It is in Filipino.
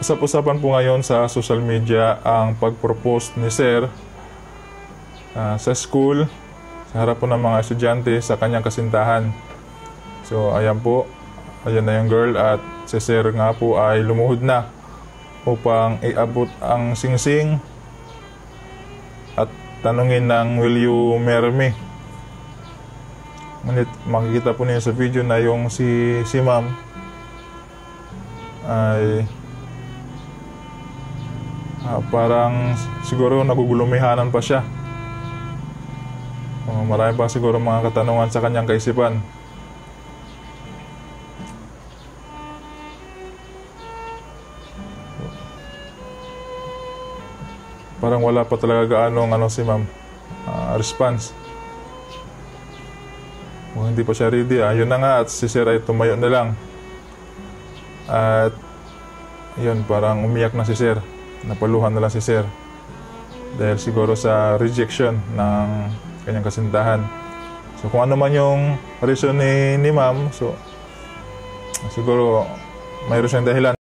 Usap-usapan po ngayon sa social media ang pag-propose ni Sir sa school, sa harap po ng mga estudyante sa kanyang kasintahan. So ayan po, ayan na yung girl at si Sir nga po ay lumuhod na upang iabot ang singsing at tanungin ng will you marry me. Ngunit makikita po niyo sa video na yung si ma'am ay parang siguro nagugulumihanan pa siya. Marami pa siguro mga katanungan sa kanyang kaisipan. Parang wala pa talaga gaano si ma'am response. Kung hindi pa siya ready, ayun na nga at si Sir ay tumayo na lang. At yun, parang umiyak na si Sir. Napaluhan na lang si Sir. Dahil siguro sa rejection ng kanyang kasintahan. So kung ano man yung reason ni ma'am, so siguro mayroon siyang dahilan.